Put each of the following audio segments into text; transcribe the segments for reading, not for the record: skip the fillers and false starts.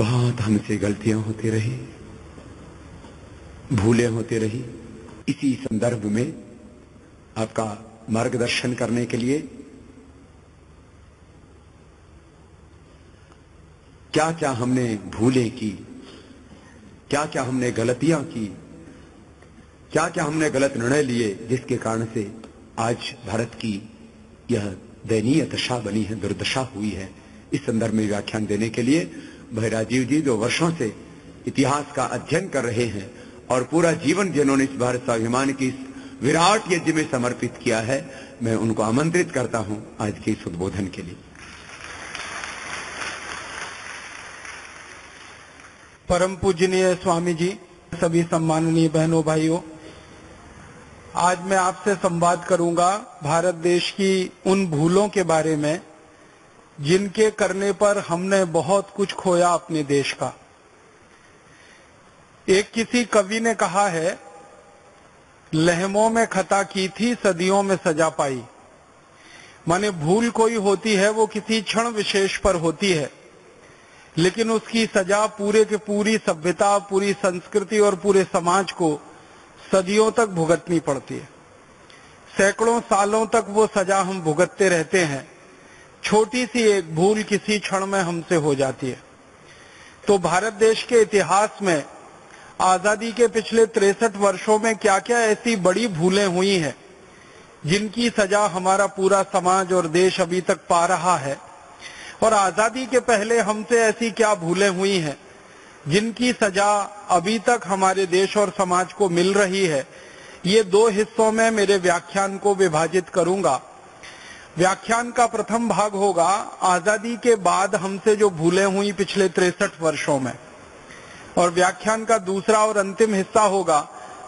बहुत हमसे गलतियां होती रही, भूलें होती रही। इसी संदर्भ में आपका मार्गदर्शन करने के लिए क्या क्या हमने भूलें की, क्या क्या हमने गलतियां की, क्या क्या हमने गलत निर्णय लिए, जिसके कारण से आज भारत की यह दयनीय दशा बनी है, दुर्दशा हुई है। इस संदर्भ में व्याख्यान देने के लिए भाई राजीव जी, जो वर्षों से इतिहास का अध्ययन कर रहे हैं और पूरा जीवन जिन्होंने इस भारत स्वाभिमान की इस विराट यज्ञ में समर्पित किया है, मैं उनको आमंत्रित करता हूं आज के इस उद्बोधन के लिए। परम पूजनीय स्वामी जी, सभी सम्माननीय बहनों भाइयों, आज मैं आपसे संवाद करूंगा भारत देश की उन भूलों के बारे में जिनके करने पर हमने बहुत कुछ खोया अपने देश का। एक किसी कवि ने कहा है, लहमों में खता की थी, सदियों में सजा पाई। माने भूल कोई होती है वो किसी क्षण विशेष पर होती है, लेकिन उसकी सजा पूरे के पूरी सभ्यता, पूरी संस्कृति और पूरे समाज को सदियों तक भुगतनी पड़ती है। सैकड़ों सालों तक वो सजा हम भुगतते रहते हैं। छोटी सी एक भूल किसी क्षण में हमसे हो जाती है। तो भारत देश के इतिहास में आजादी के पिछले 63 वर्षों में क्या क्या ऐसी बड़ी भूलें हुई हैं जिनकी सजा हमारा पूरा समाज और देश अभी तक पा रहा है, और आजादी के पहले हमसे ऐसी क्या भूलें हुई हैं जिनकी सजा अभी तक हमारे देश और समाज को मिल रही है। ये दो हिस्सों में मेरे व्याख्यान को विभाजित करूंगा। व्याख्यान का प्रथम भाग होगा आजादी के बाद हमसे जो भूलें हुई पिछले 63 वर्षों में, और व्याख्यान का दूसरा और अंतिम हिस्सा होगा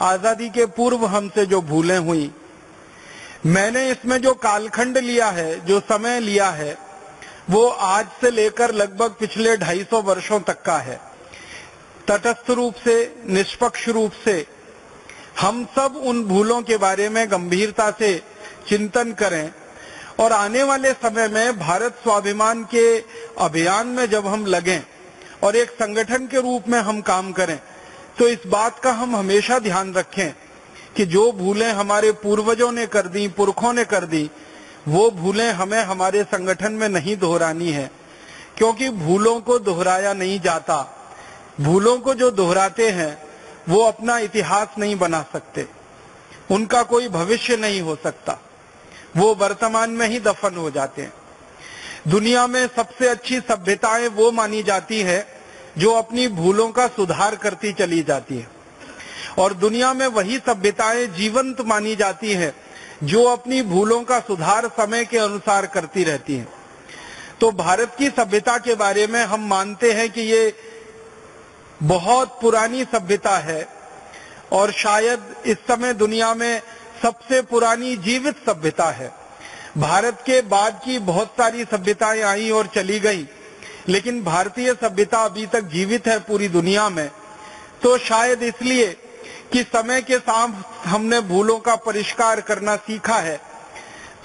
आजादी के पूर्व हमसे जो भूलें हुई। मैंने इसमें जो कालखंड लिया है, जो समय लिया है, वो आज से लेकर लगभग पिछले 250 वर्षों तक का है। तटस्थ रूप से, निष्पक्ष रूप से हम सब उन भूलों के बारे में गंभीरता से चिंतन करें, और आने वाले समय में भारत स्वाभिमान के अभियान में जब हम लगें और एक संगठन के रूप में हम काम करें, तो इस बात का हम हमेशा ध्यान रखें कि जो भूलें हमारे पूर्वजों ने कर दी, पुरखों ने कर दी, वो भूलें हमें हमारे संगठन में नहीं दोहरानी है, क्योंकि भूलों को दोहराया नहीं जाता। भूलों को जो दोहराते हैं वो अपना इतिहास नहीं बना सकते, उनका कोई भविष्य नहीं हो सकता, वो वर्तमान में ही दफन हो जाते हैं। दुनिया में सबसे अच्छी सभ्यताएं वो मानी जाती है जो अपनी भूलों का सुधार करती चली जाती है, और दुनिया में वही सभ्यताएं जीवंत मानी जाती है जो अपनी भूलों का सुधार समय के अनुसार करती रहती हैं। तो भारत की सभ्यता के बारे में हम मानते हैं कि ये बहुत पुरानी सभ्यता है, और शायद इस समय दुनिया में सबसे पुरानी जीवित सभ्यता है। भारत के बाद की बहुत सारी सभ्यताएं आई और चली गई, लेकिन भारतीय सभ्यता अभी तक जीवित है पूरी दुनिया में। तो शायद इसलिए कि समय के साथ हमने भूलों का परिष्कार करना सीखा है,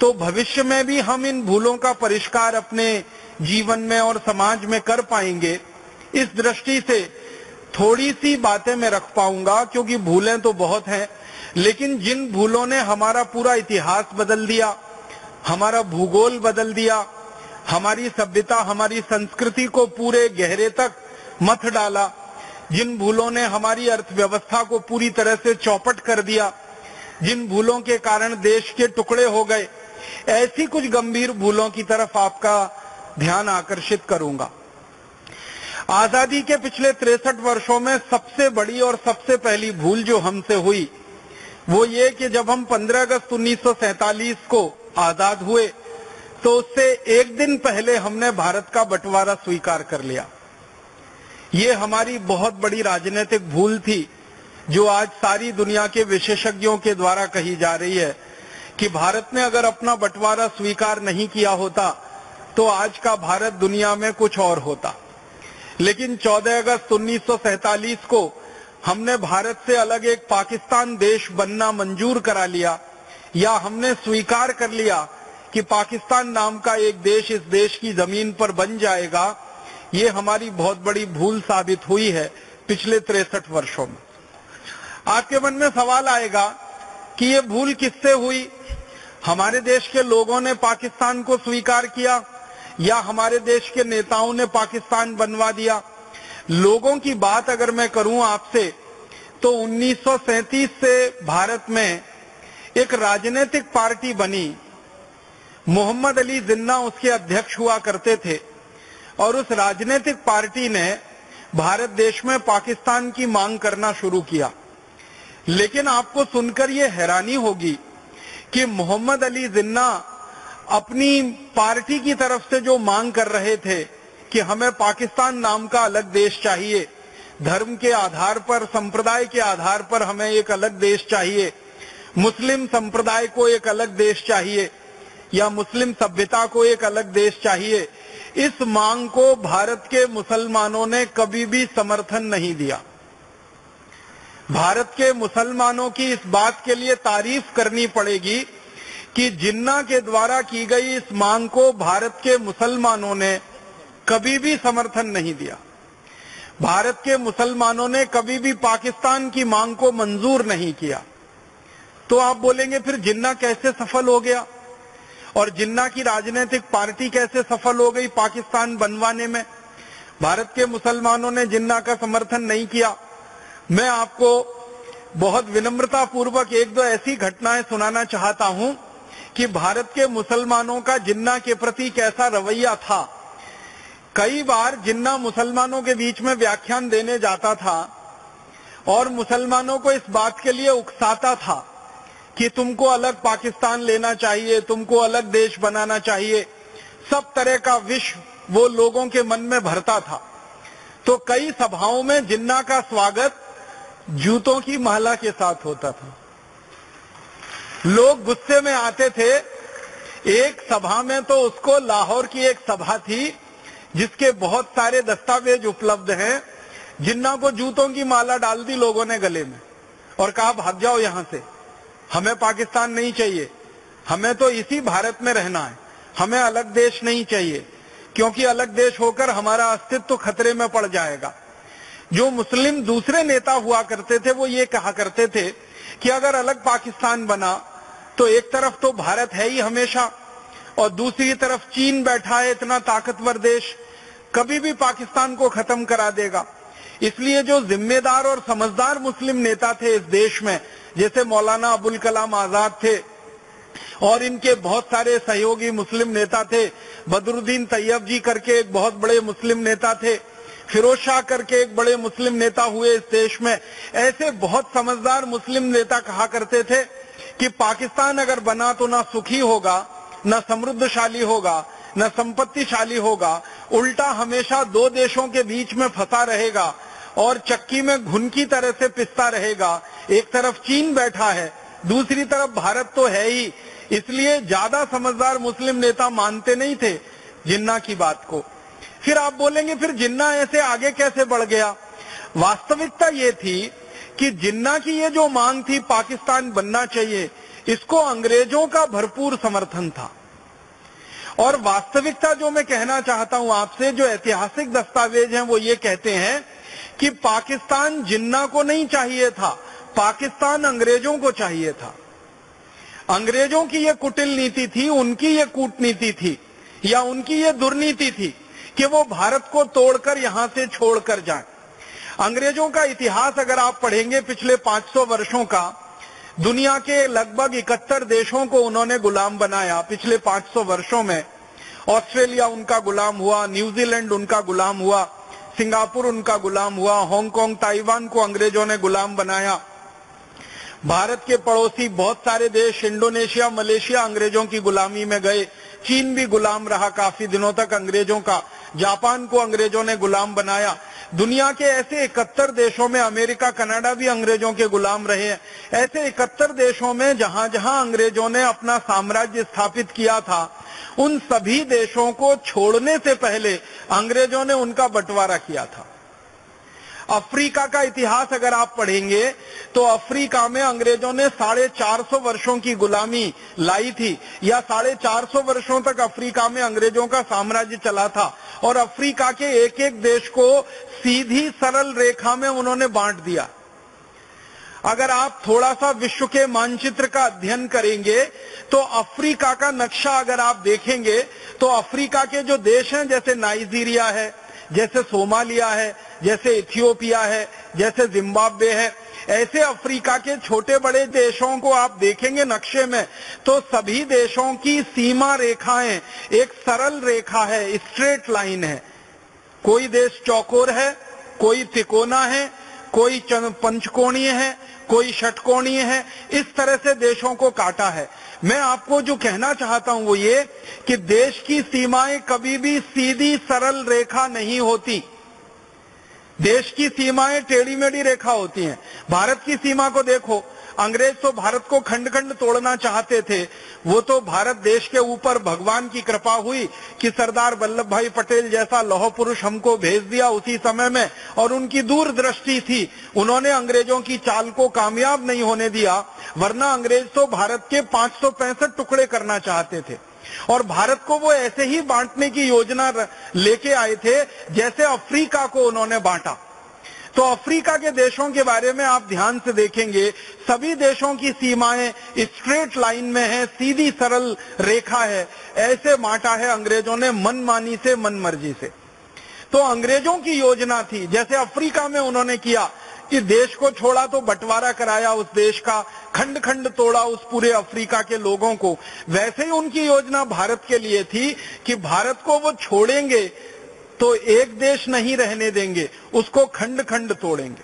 तो भविष्य में भी हम इन भूलों का परिष्कार अपने जीवन में और समाज में कर पाएंगे। इस दृष्टि से थोड़ी सी बातें मैं रख पाऊंगा, क्योंकि भूलें तो बहुत हैं, लेकिन जिन भूलों ने हमारा पूरा इतिहास बदल दिया, हमारा भूगोल बदल दिया, हमारी सभ्यता, हमारी संस्कृति को पूरे गहरे तक मथ डाला, जिन भूलों ने हमारी अर्थव्यवस्था को पूरी तरह से चौपट कर दिया, जिन भूलों के कारण देश के टुकड़े हो गए, ऐसी कुछ गंभीर भूलों की तरफ आपका ध्यान आकर्षित करूंगा। आजादी के पिछले 63 वर्षों में सबसे बड़ी और सबसे पहली भूल जो हमसे हुई वो ये कि जब हम 15 अगस्त 1947 को आजाद हुए, तो उससे एक दिन पहले हमने भारत का बंटवारा स्वीकार कर लिया। ये हमारी बहुत बड़ी राजनीतिक भूल थी, जो आज सारी दुनिया के विशेषज्ञों के द्वारा कही जा रही है कि भारत ने अगर अपना बंटवारा स्वीकार नहीं किया होता तो आज का भारत दुनिया में कुछ और होता। लेकिन 14 अगस्त 1947 को हमने भारत से अलग एक पाकिस्तान देश बनना मंजूर करा लिया, या हमने स्वीकार कर लिया कि पाकिस्तान नाम का एक देश इस देश की जमीन पर बन जाएगा। ये हमारी बहुत बड़ी भूल साबित हुई है पिछले 63 वर्षों में। आपके मन में सवाल आएगा कि ये भूल किससे हुई? हमारे देश के लोगों ने पाकिस्तान को स्वीकार किया या हमारे देश के नेताओं ने पाकिस्तान बनवा दिया? लोगों की बात अगर मैं करूं आपसे, तो 1937 से भारत में एक राजनीतिक पार्टी बनी। मोहम्मद अली जिन्ना उसके अध्यक्ष हुआ करते थे और उस राजनीतिक पार्टी ने भारत देश में पाकिस्तान की मांग करना शुरू किया। लेकिन आपको सुनकर ये हैरानी होगी कि मोहम्मद अली जिन्ना अपनी पार्टी की तरफ से जो मांग कर रहे थे कि हमें पाकिस्तान नाम का अलग देश चाहिए, धर्म के आधार पर, संप्रदाय के आधार पर हमें एक अलग देश चाहिए, मुस्लिम संप्रदाय को एक अलग देश चाहिए या मुस्लिम सभ्यता को एक अलग देश चाहिए, इस मांग को भारत के मुसलमानों ने कभी भी समर्थन नहीं दिया। भारत के मुसलमानों की इस बात के लिए तारीफ करनी पड़ेगी कि जिन्ना के द्वारा की गई इस मांग को भारत के मुसलमानों ने कभी भी समर्थन नहीं दिया। भारत के मुसलमानों ने कभी भी पाकिस्तान की मांग को मंजूर नहीं किया। तो आप बोलेंगे फिर जिन्ना कैसे सफल हो गया और जिन्ना की राजनीतिक पार्टी कैसे सफल हो गई पाकिस्तान बनवाने में? भारत के मुसलमानों ने जिन्ना का समर्थन नहीं किया। मैं आपको बहुत विनम्रता पूर्वक एक दो ऐसी घटनाएं सुनाना चाहता हूं कि भारत के मुसलमानों का जिन्ना के प्रति कैसा रवैया था। कई बार जिन्ना मुसलमानों के बीच में व्याख्यान देने जाता था और मुसलमानों को इस बात के लिए उकसाता था कि तुमको अलग पाकिस्तान लेना चाहिए, तुमको अलग देश बनाना चाहिए। सब तरह का विष वो लोगों के मन में भरता था। तो कई सभाओं में जिन्ना का स्वागत जूतों की माला के साथ होता था। लोग गुस्से में आते थे। एक सभा में तो उसको, लाहौर की एक सभा थी जिसके बहुत सारे दस्तावेज उपलब्ध हैं, जिन्ना को जूतों की माला डाल दी लोगों ने गले में और कहा भाग जाओ यहां से, हमें पाकिस्तान नहीं चाहिए, हमें तो इसी भारत में रहना है, हमें अलग देश नहीं चाहिए, क्योंकि अलग देश होकर हमारा अस्तित्व खतरे में पड़ जाएगा। जो मुस्लिम दूसरे नेता हुआ करते थे वो ये कहा करते थे कि अगर अलग पाकिस्तान बना तो एक तरफ तो भारत है ही हमेशा और दूसरी तरफ चीन बैठा है, इतना ताकतवर देश, कभी भी पाकिस्तान को खत्म करा देगा। इसलिए जो जिम्मेदार और समझदार मुस्लिम नेता थे इस देश में, जैसे मौलाना अबुल कलाम आजाद थे और इनके बहुत सारे सहयोगी मुस्लिम नेता थे, बदरुद्दीन तैयब जी करके एक बहुत बड़े मुस्लिम नेता थे, फिरोज शाह करके एक बड़े मुस्लिम नेता हुए इस देश में, ऐसे बहुत समझदार मुस्लिम नेता कहा करते थे कि पाकिस्तान अगर बना तो ना सुखी होगा, न समृद्धशाली होगा, न संपत्तिशाली होगा, उल्टा हमेशा दो देशों के बीच में फंसा रहेगा और चक्की में घुन की तरह से पिसता रहेगा। एक तरफ चीन बैठा है, दूसरी तरफ भारत तो है ही। इसलिए ज्यादा समझदार मुस्लिम नेता मानते नहीं थे जिन्ना की बात को। फिर आप बोलेंगे फिर जिन्ना ऐसे आगे कैसे बढ़ गया? वास्तविकता ये थी कि जिन्ना की ये जो मांग थी पाकिस्तान बनना चाहिए, इसको अंग्रेजों का भरपूर समर्थन था। और वास्तविकता जो मैं कहना चाहता हूं आपसे, जो ऐतिहासिक दस्तावेज हैं वो ये कहते हैं कि पाकिस्तान जिन्ना को नहीं चाहिए था, पाकिस्तान अंग्रेजों को चाहिए था। अंग्रेजों की ये कुटिल नीति थी, उनकी ये कूटनीति थी या उनकी ये दुर्नीति थी कि वो भारत को तोड़कर यहां से छोड़कर जाएं। अंग्रेजों का इतिहास अगर आप पढ़ेंगे पिछले 500 वर्षों का, दुनिया के लगभग 71 देशों को उन्होंने गुलाम बनाया। पिछले 500 वर्षों में ऑस्ट्रेलिया उनका गुलाम हुआ, न्यूजीलैंड उनका गुलाम हुआ, सिंगापुर उनका गुलाम हुआ, हांगकांग, ताइवान को अंग्रेजों ने गुलाम बनाया। भारत के पड़ोसी बहुत सारे देश, इंडोनेशिया, मलेशिया अंग्रेजों की गुलामी में गए। चीन भी गुलाम रहा काफी दिनों तक अंग्रेजों का। जापान को अंग्रेजों ने गुलाम बनाया। दुनिया के ऐसे 71 देशों में, अमेरिका, कनाडा भी अंग्रेजों के गुलाम रहे हैं। ऐसे 71 देशों में जहां जहां अंग्रेजों ने अपना साम्राज्य स्थापित किया था, उन सभी देशों को छोड़ने से पहले अंग्रेजों ने उनका बंटवारा किया था। अफ्रीका का इतिहास अगर आप पढ़ेंगे तो अफ्रीका में अंग्रेजों ने 450 वर्षों की गुलामी लाई थी, या 450 वर्षों तक अफ्रीका में अंग्रेजों का साम्राज्य चला था, और अफ्रीका के एक एक देश को सीधी सरल रेखा में उन्होंने बांट दिया। अगर आप थोड़ा सा विश्व के मानचित्र का अध्ययन करेंगे तो अफ्रीका का नक्शा अगर आप देखेंगे तो अफ्रीका के जो देश हैं, जैसे नाइजीरिया है, जैसे सोमालिया है, जैसे इथियोपिया है, जैसे जिम्बाब्वे है, ऐसे अफ्रीका के छोटे बड़े देशों को आप देखेंगे नक्शे में तो सभी देशों की सीमा रेखाएं एक सरल रेखा है, स्ट्रेट लाइन है। कोई देश चौकोर है, कोई तिकोना है, कोई पंचकोणीय है, कोई षटकोणीय है। इस तरह से देशों को काटा है। मैं आपको जो कहना चाहता हूं वो ये कि देश की सीमाएं कभी भी सीधी सरल रेखा नहीं होती। देश की सीमाएं टेढ़ी मेढ़ी रेखा होती हैं। भारत की सीमा को देखो, अंग्रेज तो भारत को खंड खंड तोड़ना चाहते थे। वो तो भारत देश के ऊपर भगवान की कृपा हुई कि सरदार वल्लभ भाई पटेल जैसा लौह पुरुष हमको भेज दिया उसी समय में, और उनकी दूरदृष्टि थी, उन्होंने अंग्रेजों की चाल को कामयाब नहीं होने दिया। वरना अंग्रेज तो भारत के 565 टुकड़े करना चाहते थे, और भारत को वो ऐसे ही बांटने की योजना लेके आए थे जैसे अफ्रीका को उन्होंने बांटा। तो अफ्रीका के देशों के बारे में आप ध्यान से देखेंगे, सभी देशों की सीमाएं स्ट्रेट लाइन में है, सीधी सरल रेखा है। ऐसे बांटा है अंग्रेजों ने मनमानी से, मनमर्जी से। तो अंग्रेजों की योजना थी, जैसे अफ्रीका में उन्होंने किया कि देश को छोड़ा तो बंटवारा कराया उस देश का, खंड खंड तोड़ा उस पूरे अफ्रीका के लोगों को, वैसे ही उनकी योजना भारत के लिए थी कि भारत को वो छोड़ेंगे तो एक देश नहीं रहने देंगे, उसको खंड खंड तोड़ेंगे।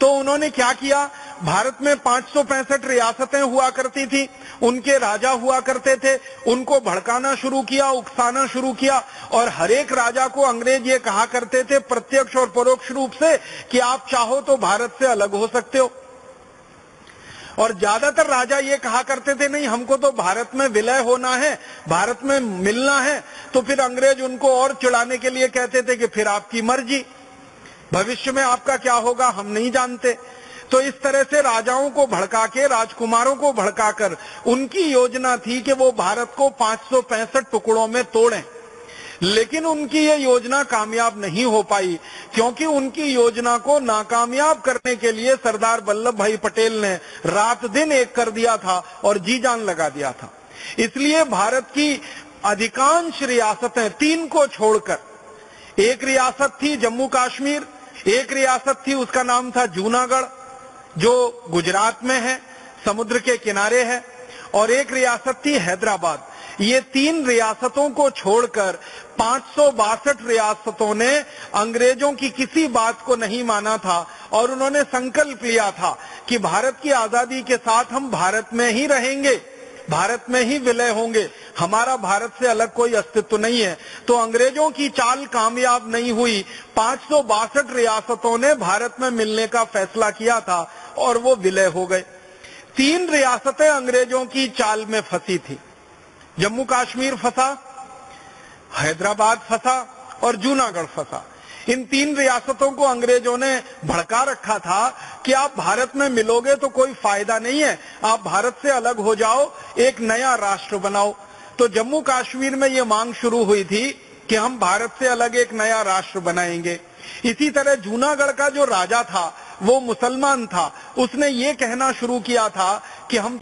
तो उन्होंने क्या किया, भारत में 565 रियासतें हुआ करती थी, उनके राजा हुआ करते थे, उनको भड़काना शुरू किया, उकसाना शुरू किया, और हर एक राजा को अंग्रेज ये कहा करते थे प्रत्यक्ष और परोक्ष रूप से कि आप चाहो तो भारत से अलग हो सकते हो। और ज्यादातर राजा ये कहा करते थे नहीं, हमको तो भारत में विलय होना है, भारत में मिलना है। तो फिर अंग्रेज उनको और चिढ़ाने के लिए कहते थे कि फिर आपकी मर्जी, भविष्य में आपका क्या होगा हम नहीं जानते। तो इस तरह से राजाओं को भड़का के, राजकुमारों को भड़काकर उनकी योजना थी कि वो भारत को 565 टुकड़ों में तोड़ें। लेकिन उनकी ये योजना कामयाब नहीं हो पाई, क्योंकि उनकी योजना को नाकामयाब करने के लिए सरदार वल्लभ भाई पटेल ने रात दिन एक कर दिया था और जी जान लगा दिया था। इसलिए भारत की अधिकांश रियासतें, 3 को छोड़कर, एक रियासत थी जम्मू कश्मीर, एक रियासत थी उसका नाम था जूनागढ़ जो गुजरात में है, समुद्र के किनारे है, और एक रियासत थी हैदराबाद। ये 3 रियासतों को छोड़कर 562 रियासतों ने अंग्रेजों की किसी बात को नहीं माना था, और उन्होंने संकल्प लिया था कि भारत की आजादी के साथ हम भारत में ही रहेंगे, भारत में ही विलय होंगे, हमारा भारत से अलग कोई अस्तित्व नहीं है। तो अंग्रेजों की चाल कामयाब नहीं हुई। 562 रियासतों ने भारत में मिलने का फैसला किया था और वो विलय हो गए। 3 रियासतें अंग्रेजों की चाल में फंसी थी, जम्मू कश्मीर फंसा, हैदराबाद फंसा और जूनागढ़ फंसा। इन 3 रियासतों को अंग्रेजों ने भड़का रखा था कि आप भारत में मिलोगे तो कोई फायदा नहीं है, आप भारत से अलग हो जाओ, एक नया राष्ट्र बनाओ। तो जम्मू कश्मीर में ये मांग शुरू हुई थी कि हम भारत से अलग एक नया राष्ट्र बनाएंगे। इसी तरह जूनागढ़ का जो राजा था वो मुसलमान था, उसने ये कहना शुरू किया था कि हम